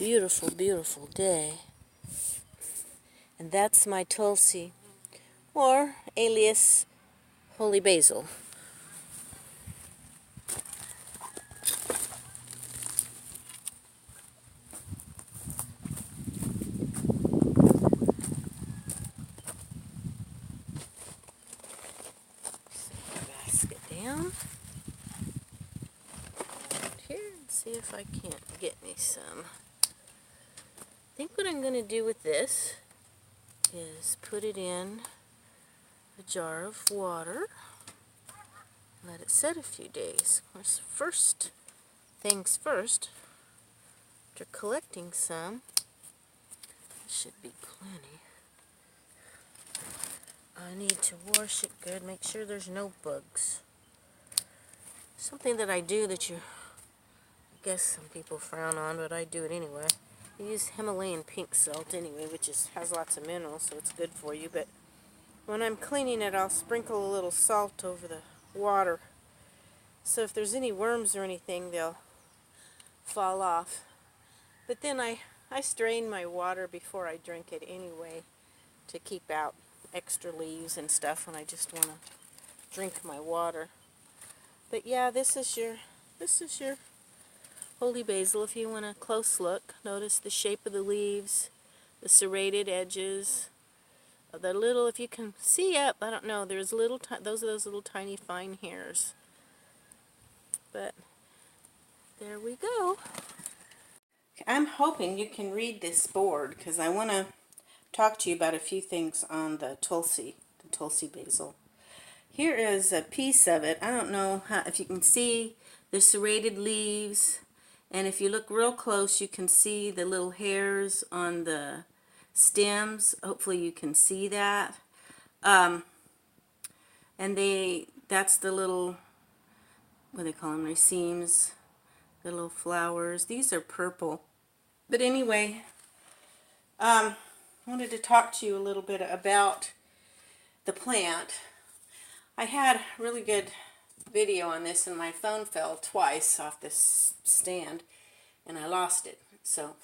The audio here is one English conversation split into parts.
beautiful, beautiful day. And that's my Tulsi, or alias Holy Basil. Set the basket down here and see if I can't get me some. I think what I'm going to do with this is put it in a jar of water, let it set a few days. Of course, first things first, after collecting some, should be plenty. I need to wash it good, make sure there's no bugs. Something that I do that I guess some people frown on, but I do it anyway. I use Himalayan pink salt anyway, which has lots of minerals, so it's good for you. But when I'm cleaning it, I'll sprinkle a little salt over the water. So if there's any worms or anything, they'll fall off. But then I strain my water before I drink it anyway to keep out extra leaves and stuff when I just want to drink my water. But yeah, this is your Holy Basil. If you want a close look, notice the shape of the leaves, the serrated edges, the little, if you can see up, I don't know, there's those little tiny fine hairs. But there we go. I'm hoping you can read this board because I want to talk to you about a few things on the Tulsi basil. Here is a piece of it. I don't know if you can see the serrated leaves, and if you look real close you can see the little hairs on the stems. Hopefully you can see that. And that's the little, what do they call them, racemes, the little flowers. These are purple. But anyway, I wanted to talk to you a little bit about the plant. I had a really good video on this and my phone fell twice off this stand and I lost it. So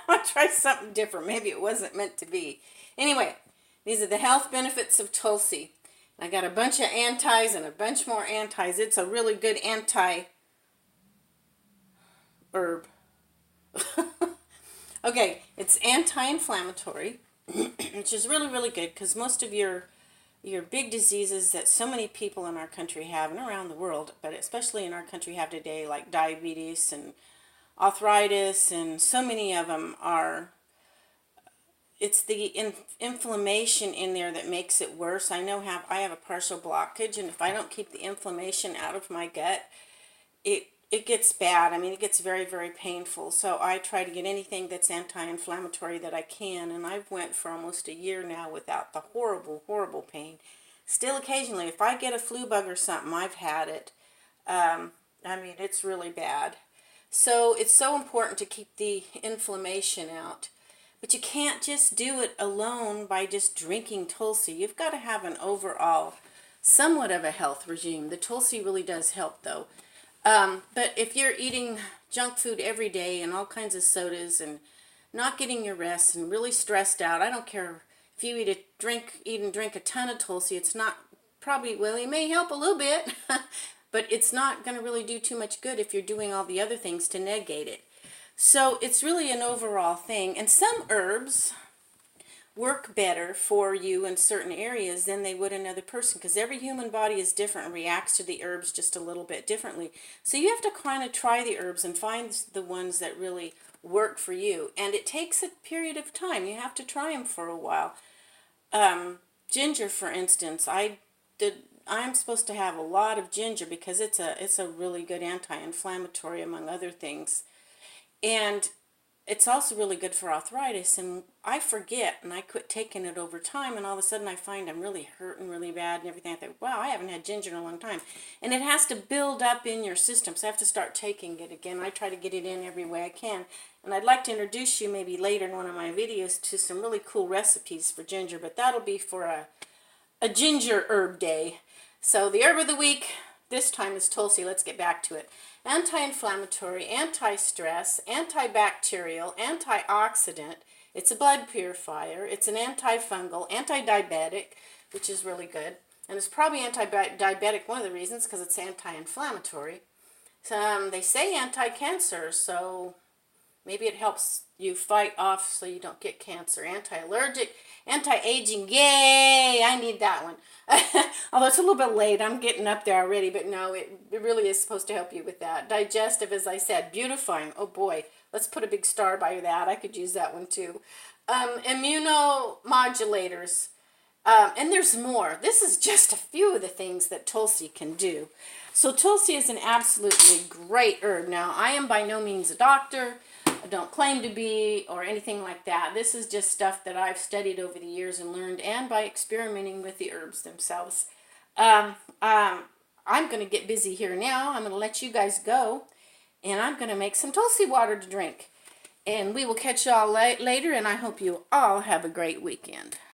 I'll try something different. Maybe it wasn't meant to be. Anyway, these are the health benefits of Tulsi. I got a bunch of antis and a bunch more antis. It's a really good anti-herb. Okay, it's anti-inflammatory, which is really, really good because most of your big diseases that so many people in our country have and around the world, but especially in our country have today, like diabetes and arthritis, and so many of them are, it's the inflammation in there that makes it worse. I have a partial blockage, and if I don't keep the inflammation out of my gut, it gets bad. I mean, it gets very, very painful. So I try to get anything that's anti-inflammatory that I can, and I've went for almost a year now without the horrible, horrible pain. Still occasionally, if I get a flu bug or something, I've had it. I mean, it's really bad. So it's so important to keep the inflammation out. But you can't just do it alone by just drinking Tulsi. You've got to have an overall, somewhat of a health regime. The Tulsi really does help, though. But if you're eating junk food every day and all kinds of sodas and not getting your rest and really stressed out, I don't care if you eat and drink a ton of Tulsi, it's not probably, well, it may help a little bit, but it's not going to really do too much good if you're doing all the other things to negate it. So it's really an overall thing. And some herbs work better for you in certain areas than they would another person, because every human body is different and reacts to the herbs just a little bit differently. So you have to kind of try the herbs and find the ones that really work for you. And it takes a period of time. You have to try them for a while. Ginger, for instance, I'm supposed to have a lot of ginger because it's a really good anti-inflammatory, among other things. And it's also really good for arthritis, and I forget, and I quit taking it over time, and all of a sudden I find I'm really hurting really bad and everything. I think, wow, I haven't had ginger in a long time. And it has to build up in your system, so I have to start taking it again. I try to get it in every way I can. And I'd like to introduce you maybe later in one of my videos to some really cool recipes for ginger, but that'll be for a ginger herb day. So the herb of the week, this time is Tulsi. Let's get back to it. Anti-inflammatory, anti-stress, antibacterial, antioxidant. It's a blood purifier. It's an antifungal, anti-diabetic, which is really good. And it's probably anti-diabetic, one of the reasons, because it's anti-inflammatory. They say anti-cancer, so maybe it helps you fight off so you don't get cancer. Anti-allergic, anti-aging. Yay! I need that one. Although it's a little bit late. I'm getting up there already, but no, it really is supposed to help you with that. Digestive, as I said. Beautifying. Oh boy. Let's put a big star by that. I could use that one too. Immunomodulators. And there's more. This is just a few of the things that Tulsi can do. So Tulsi is an absolutely great herb. Now, I am by no means a doctor. I don't claim to be or anything like that. This is just stuff that I've studied over the years and learned, and by experimenting with the herbs themselves. I'm going to get busy here now. I'm going to let you guys go, and I'm going to make some Tulsi water to drink. And we will catch y'all later, and I hope you all have a great weekend.